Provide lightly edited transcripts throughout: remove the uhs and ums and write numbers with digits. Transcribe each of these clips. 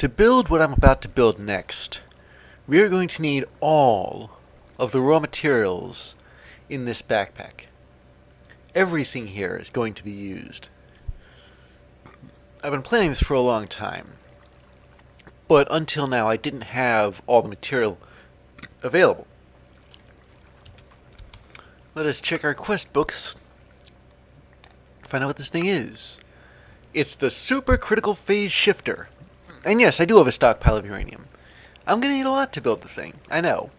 To build what I'm about to build next, we are going to need all of the raw materials in this backpack. Everything here is going to be used. I've been planning this for a long time, but until now I didn't have all the material available. Let us check our quest books, find out what this thing is. It's the Supercritical phase shifter. And yes, I do have a stockpile of uranium. I'm going to need a lot to build the thing, I know.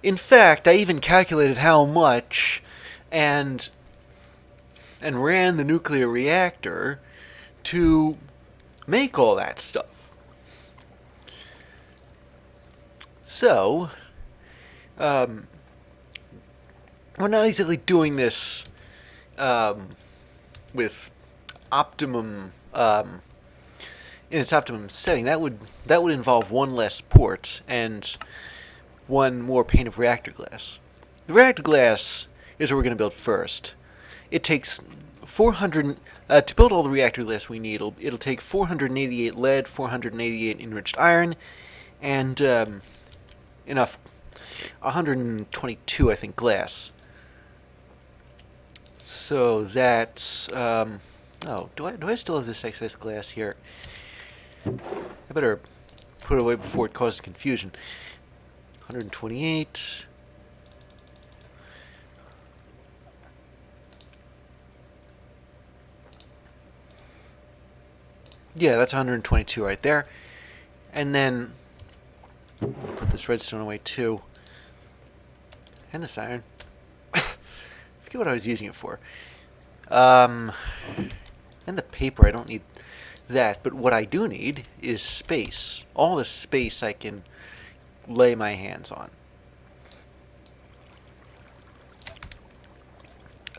In fact, I even calculated how much and ran the nuclear reactor to make all that stuff. So, we're not exactly doing this with optimum in its optimum setting. That would involve one less port and one more pane of reactor glass. The reactor glass is what we're going to build first. It takes 400 to build all the reactor glass we need. It'll take 488 lead, 488 enriched iron, and enough 122, I think, glass. So that's oh, do I still have this excess glass here? I better put it away before it causes confusion. 128. Yeah, that's 122 right there. And then put this redstone away too. And this iron. Forget what I was using it for. And the paper, I don't need that, but what I do need is space. All the space I can lay my hands on.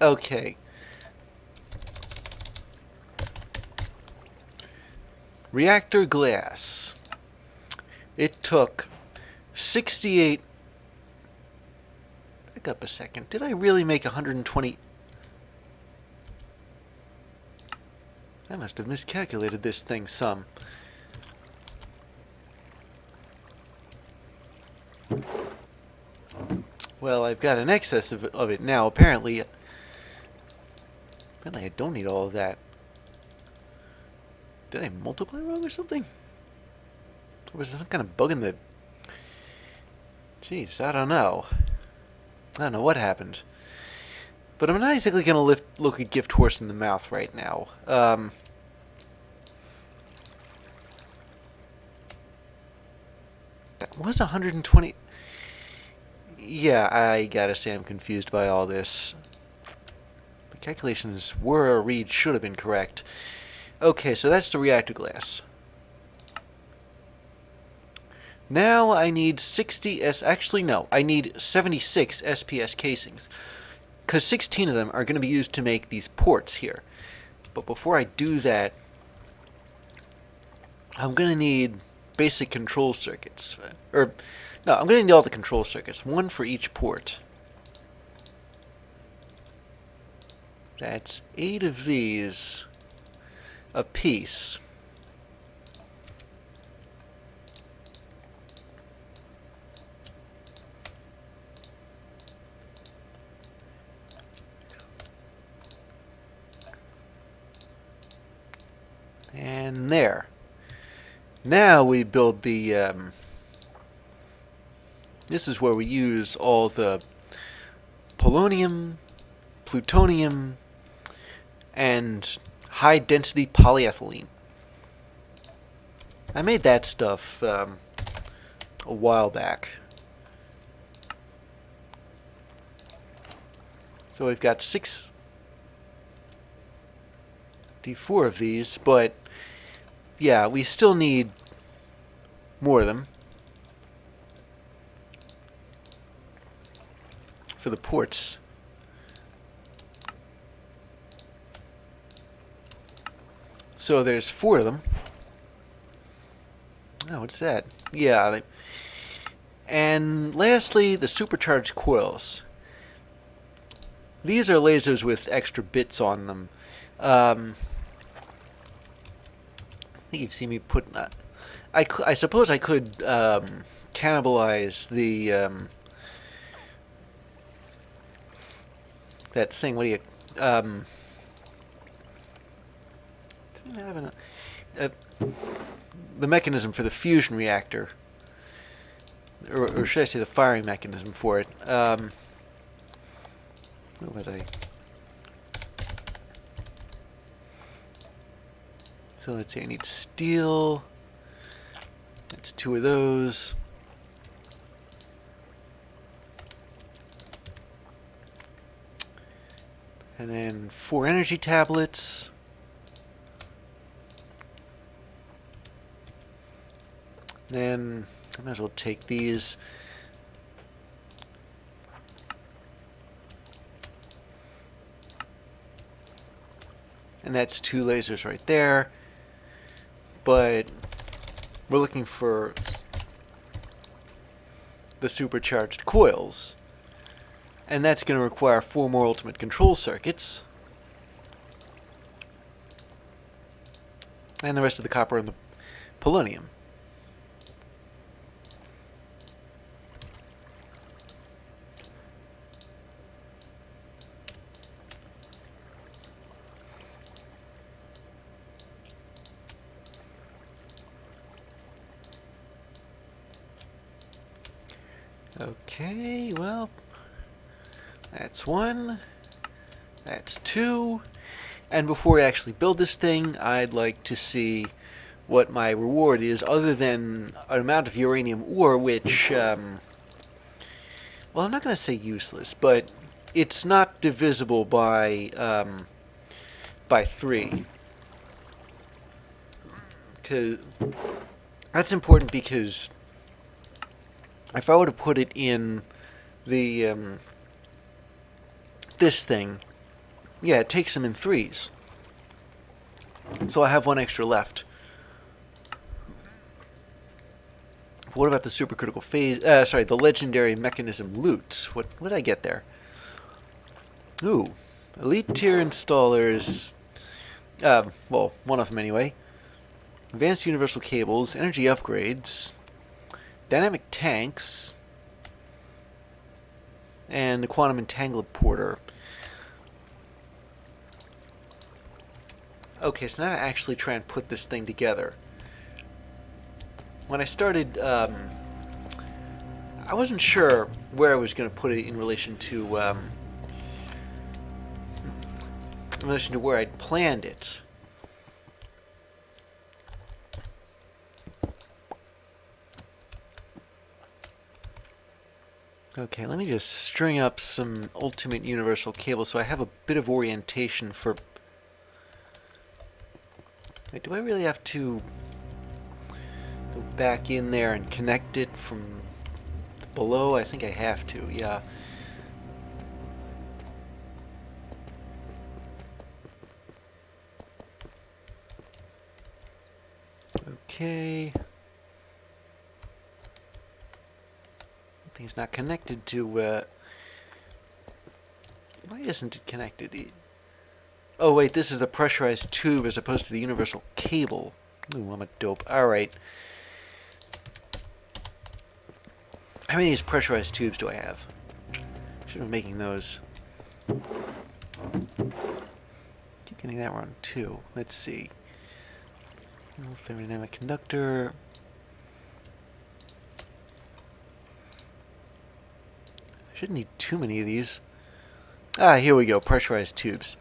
Okay. Reactor glass. It took 68... Back up a second. Did I really make 120... I must have miscalculated this thing some. Well, I've got an excess of it now. Apparently I don't need all of that. Did I multiply wrong or something? Or was there some kind of bug in the... Jeez, I don't know. I don't know what happened. But I'm not exactly going to look a gift horse in the mouth right now. That was 120... Yeah, I gotta say I'm confused by all this. The calculations were or read should have been correct. Okay, so that's the reactor glass. Now I need 60 actually no, I need 76 SPS casings. Because 16 of them are going to be used to make these ports here. But before I do that, I'm going to need basic control circuits. No, I'm going to need all the control circuits. One for each port. That's 8 of these a piece. And there. Now we build the... this is where we use all the polonium, plutonium, and high-density polyethylene. I made that stuff a while back. So we've got 64 of these, but yeah, we still need more of them for the ports. So there's 4 of them. Oh, what's that? Yeah. And lastly, the supercharged coils. These are lasers with extra bits on them. I think you've seen me put... I suppose I could cannibalize the that thing. What do you didn't have the mechanism for the fusion reactor, or should I say the firing mechanism for it? What was I? So let's see. I need steel. That's 2 of those. And then 4 energy tablets. Then I might as well take these. And that's 2 lasers right there. But we're looking for the supercharged coils. And that's going to require 4 more ultimate control circuits. And the rest of the copper and the polonium. Okay, well, that's 1, that's 2, and before we actually build this thing, I'd like to see what my reward is, other than an amount of uranium ore, which, well, I'm not going to say useless, but it's not divisible by 3. That's important because if I were to put it in the this thing, yeah, it takes them in 3s. So I have 1 extra left. What about the supercritical phase? Sorry, the legendary mechanism loot. What did I get there? Ooh, elite tier installers. Well, 1 of them anyway. Advanced universal cables, energy upgrades, dynamic tanks, and the quantum entanglement porter. Okay, so now I actually try and put this thing together. When I started, I wasn't sure where I was going to put it in relation to where I'd planned it. Okay, let me just string up some ultimate universal cable so I have a bit of orientation for... Wait, do I really have to go back in there and connect it from below? I think I have to, yeah. Okay. It's not connected to, why isn't it connected? Oh wait, this is the pressurized tube as opposed to the universal cable. Ooh, I'm a dope. Alright. How many of these pressurized tubes do I have? Should have been making those. Keep getting that wrong too. Let's see. Thermodynamic conductor. Shouldn't need too many of these. Ah, here we go. Pressurized tubes.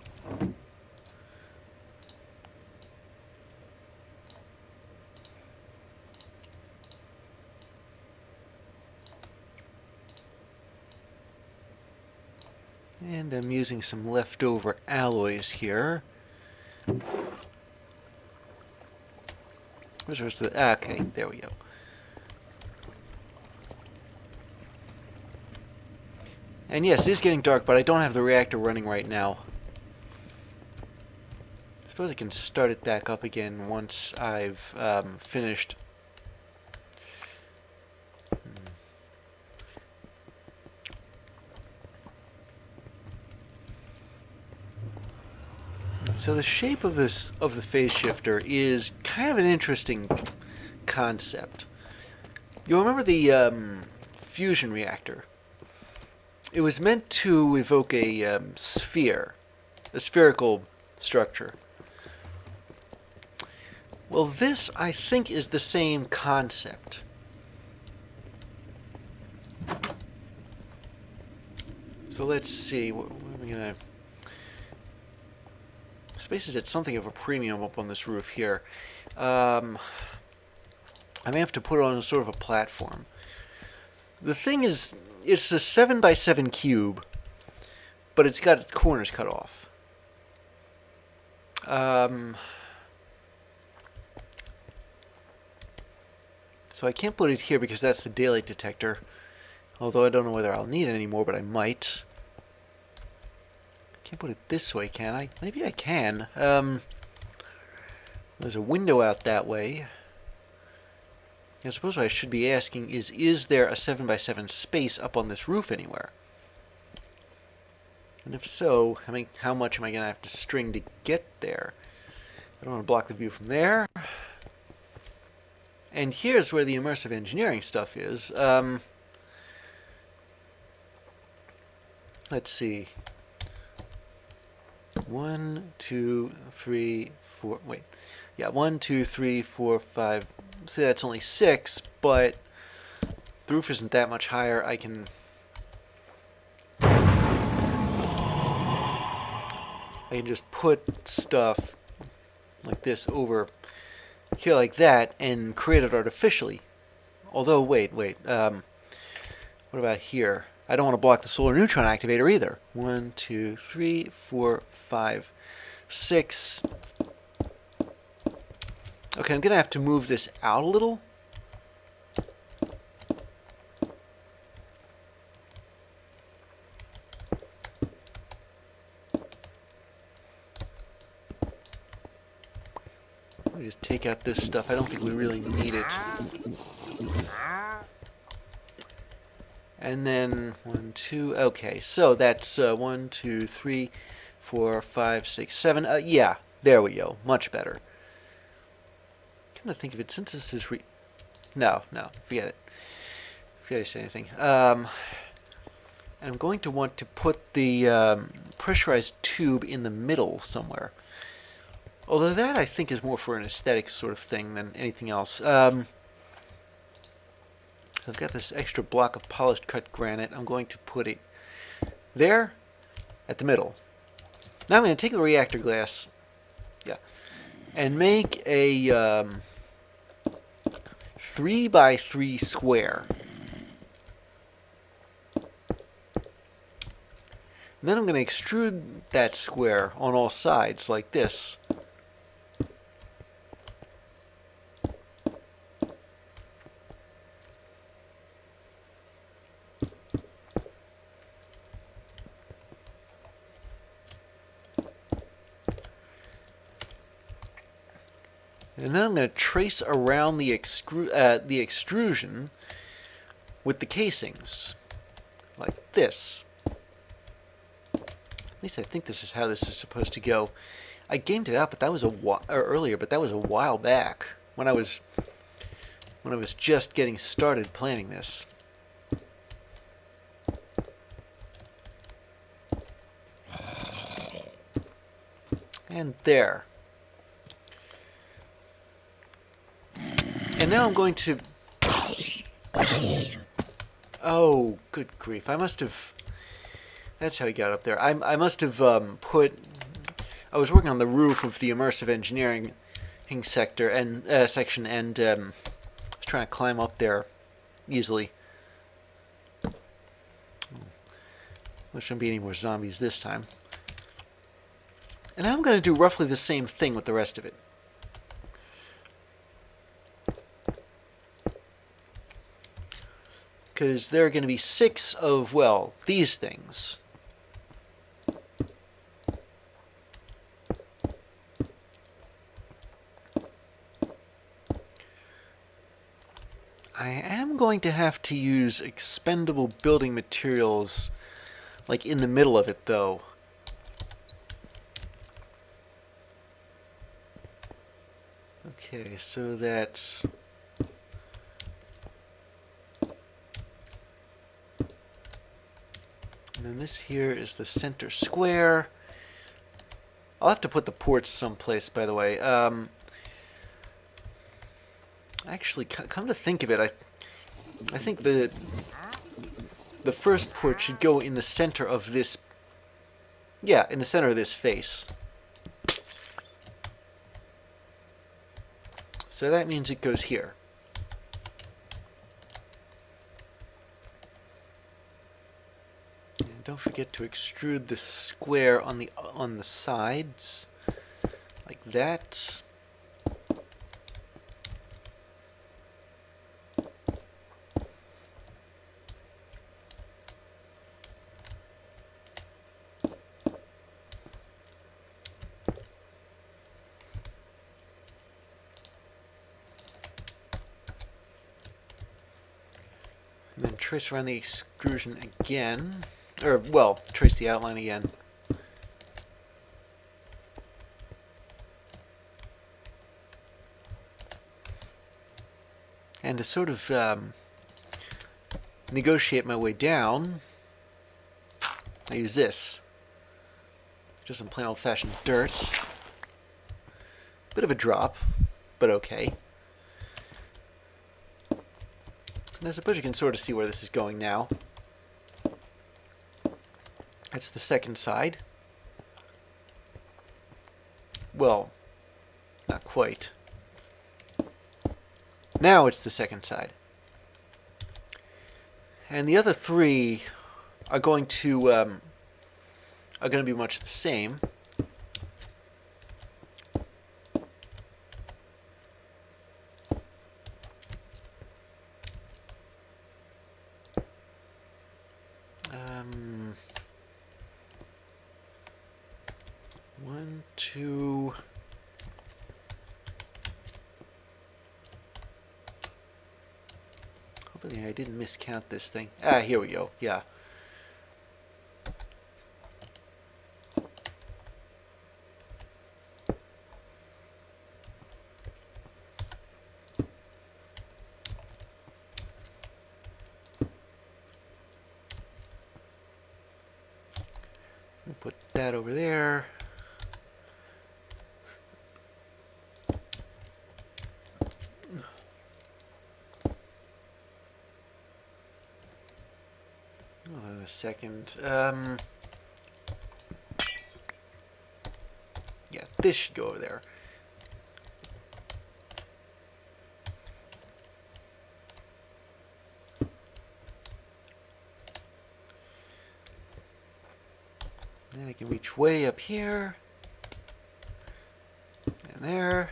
And I'm using some leftover alloys here. Where's the rest of the... Okay, there we go. And yes, it is getting dark, but I don't have the reactor running right now. I suppose I can start it back up again once I've finished. So the shape of the phase shifter is kind of an interesting concept. You remember the fusion reactor? It was meant to evoke a sphere, a spherical structure. Well, this, I think, is the same concept. So let's see. What are we going to... Space is at something of a premium up on this roof here. I may have to put it on sort of a platform. The thing is, it's a 7x7 cube, but it's got its corners cut off. So I can't put it here because that's the daylight detector. Although I don't know whether I'll need it anymore, but I might. Can't put it this way, can I? Maybe I can. There's a window out that way. I suppose what I should be asking is there a 7x7 space up on this roof anywhere? And if so, how much am I going to have to string to get there? I don't want to block the view from there. And here's where the immersive engineering stuff is. Let's see. 1, 2, 3, 4. Wait. Yeah, 1, 2, 3, 4, 5. See, that's only 6, but the roof isn't that much higher. I can just put stuff like this over here like that and create it artificially. Although, wait. What about here? I don't want to block the solar neutron activator either. 1, 2, 3, 4, 5, 6. Okay, I'm going to have to move this out a little. Let me just take out this stuff. I don't think we really need it. And then 1, 2. Okay, so that's 1, 2, 3, 4, 5, 6, 7. Yeah, there we go. Much better. I'm trying to think of it since this is No, forget it. Forget I said anything. And I'm going to want to put the pressurized tube in the middle somewhere. Although that I think is more for an aesthetic sort of thing than anything else. I've got this extra block of polished cut granite. I'm going to put it there at the middle. Now I'm going to take the reactor glass, and make a 3x3 square. And then I'm going to extrude that square on all sides like this. And then I'm going to trace around the extrusion with the casings, like this. At least I think this is how this is supposed to go. I gamed it out, but that was earlier, but that was a while back when I was just getting started planning this. And there. And now I'm going to... Oh, good grief. I must have... That's how he got up there. I must have put... I was working on the roof of the immersive engineering sector and section, and I was trying to climb up there easily. There shouldn't be any more zombies this time. And now I'm going to do roughly the same thing with the rest of it. Because there are going to be 6 of, well, these things. I am going to have to use expendable building materials, like in the middle of it, though. Okay, so that's And then this here is the center square. I'll have to put the ports someplace, by the way. Actually, come to think of it, I think the first port should go in the center of this. Yeah, in the center of this face. So that means it goes here. And don't forget to extrude the square on the sides, like that. And then trace around the extrusion again. Or, well, trace the outline again. And to sort of negotiate my way down, I use this. Just some plain old-fashioned dirt. Bit of a drop, but okay. And I suppose you can sort of see where this is going now. That's the second side. Well, not quite. Now it's the second side. And the other three are going to be much the same. One, two. Hopefully I didn't miscount this thing. Ah, here we go. Yeah. We'll put that over there. Hold on a second. Yeah, this should go over there. Then I can reach way up here. And there.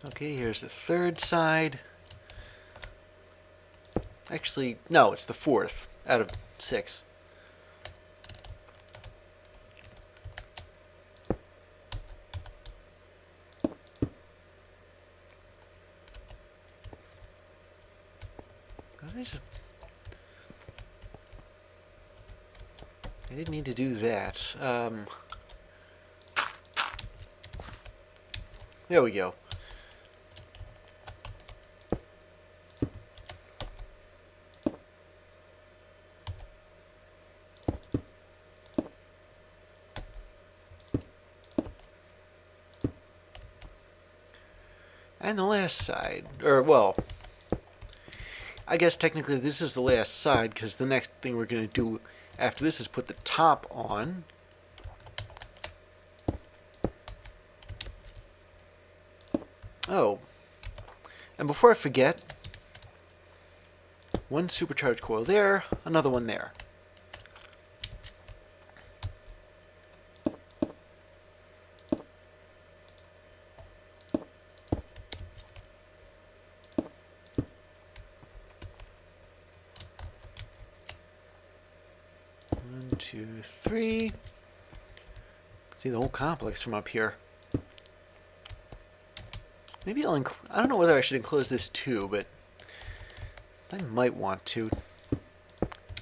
Okay, here's the third side. Actually, no, it's the fourth out of 6. I didn't need to do that. There we go. And the last side, or well, I guess technically this is the last side because the next thing we're going to do after this is put the top on. Oh, and before I forget, one supercharged coil there, another one there. One, two, three. See the whole complex from up here. Maybe I don't know whether I should enclose this too, but I might want to,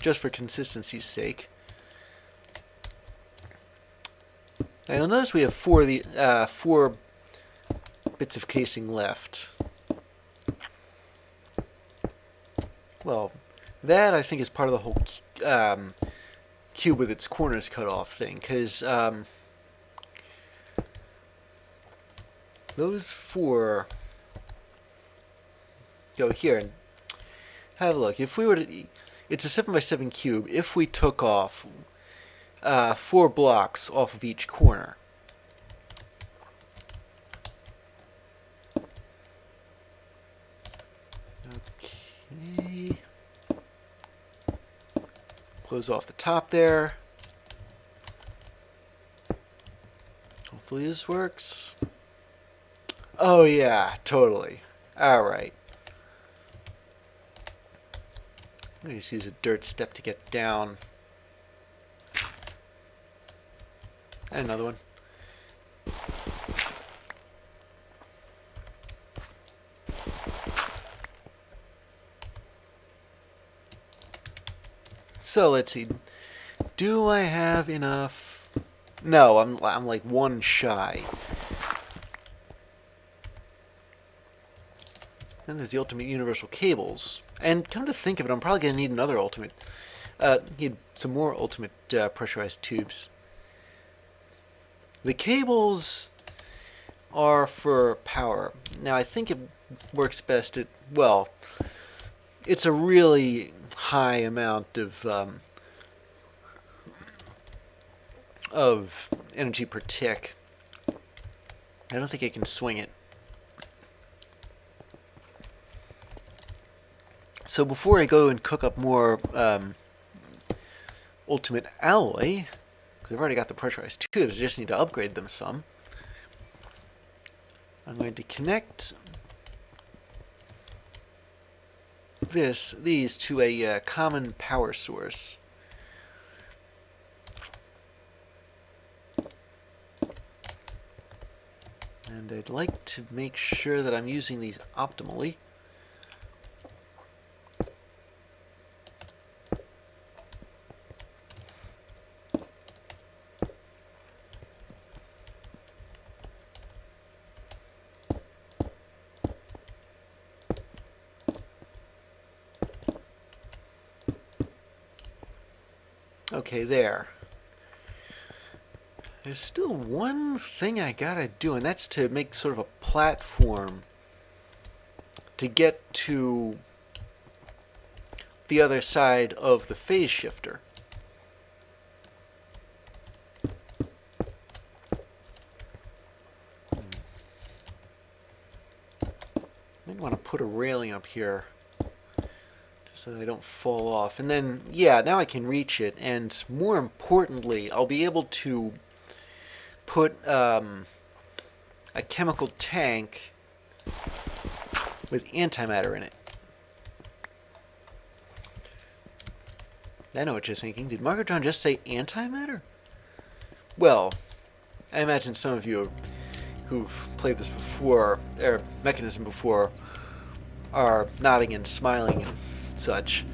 just for consistency's sake. Now you'll notice we have four bits of casing left. Well, that I think is part of the whole cube with its corners cut off thing, because those four go here and have a look. If we were to, it's a 7x7 cube. If we took off 4 blocks off of each corner, okay, close off the top there. Hopefully this works. Oh yeah, totally. Alright. Let me just use a dirt step to get down. And another one. So let's see. Do I have enough? No, I'm like one shy. Then there's the ultimate universal cables. And come to think of it, I'm probably going to need another ultimate. Need some more ultimate pressurized tubes. The cables are for power. Now I think it works best at, well, it's a really high amount of energy per tick. I don't think I can swing it. So before I go and cook up more ultimate alloy, because I've already got the pressurized tubes, I just need to upgrade them some. I'm going to connect these to a common power source. And I'd like to make sure that I'm using these optimally. Okay, there. There's still one thing I gotta do, and that's to make sort of a platform to get to the other side of the phase shifter. Might want to put a railing up here so that I don't fall off. And then, yeah, now I can reach it, and more importantly, I'll be able to put a chemical tank with antimatter in it. I know what you're thinking. Did Markotron just say antimatter? Well, I imagine some of you who've played this before, or Mekanism before, are nodding and smiling and such.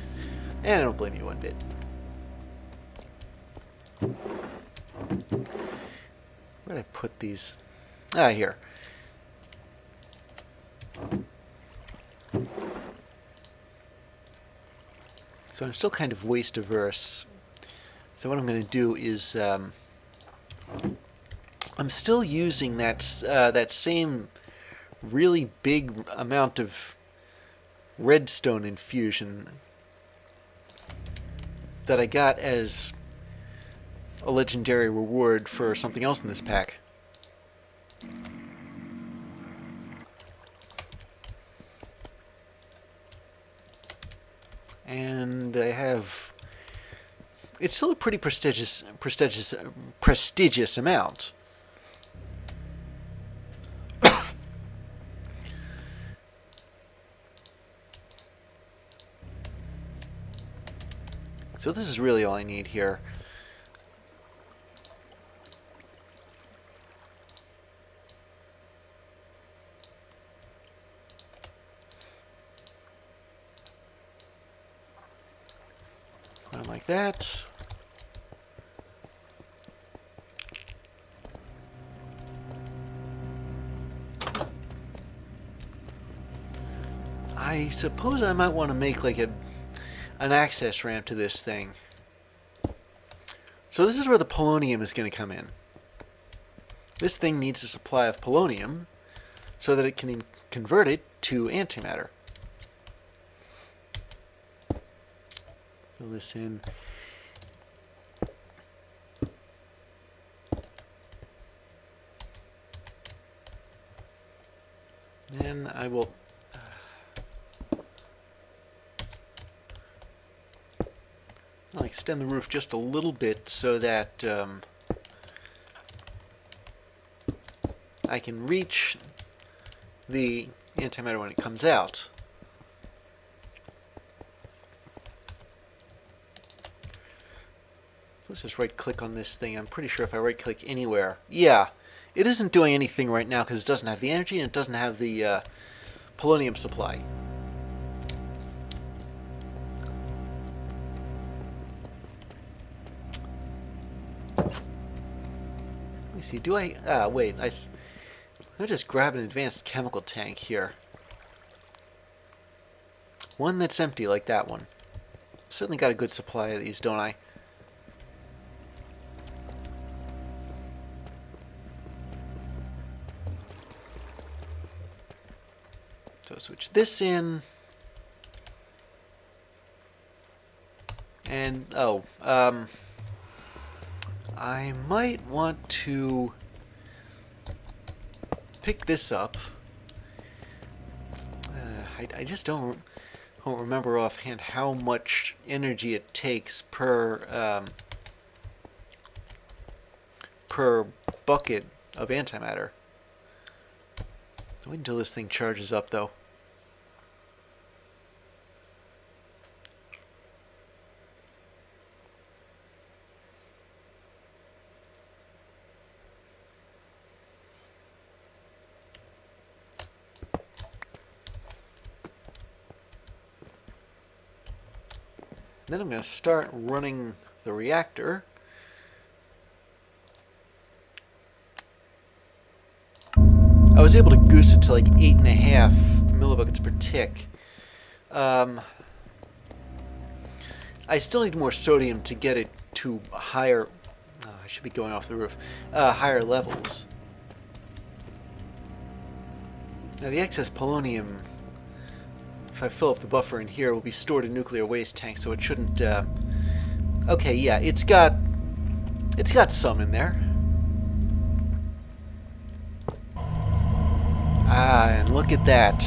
And I don't blame you one bit. Where did I put these? Ah, here. So I'm still kind of waste averse. So what I'm going to do is I'm still using that same really big amount of redstone infusion that I got as a legendary reward for something else in this pack. And I have... It's still a pretty prestigious amount. So this is really all I need here. Like that. I suppose I might want to make like an access ramp to this thing. So this is where the polonium is going to come in. This thing needs a supply of polonium so that it can convert it to antimatter. Fill this in. Then I will I'll extend the roof just a little bit so that I can reach the antimatter when it comes out. Let's just right-click on this thing. I'm pretty sure if I right-click anywhere... Yeah, it isn't doing anything right now because it doesn't have the energy and it doesn't have the polonium supply. Let me see, do I... wait, let me just grab an advanced chemical tank here. One that's empty like that one. Certainly got a good supply of these, don't I? So switch this in. And, I might want to pick this up. I just don't remember offhand how much energy it takes per bucket of antimatter. Wait until this thing charges up, though. Then I'm going to start running the reactor. I was able to goose it to like 8.5 millibuckets per tick. I still need more sodium to get it to higher... I should be going off the roof. Higher levels. Now the excess polonium, if I fill up the buffer in here, will be stored in nuclear waste tanks, so it shouldn't... Okay, yeah, it's got some in there. Ah, and look at that.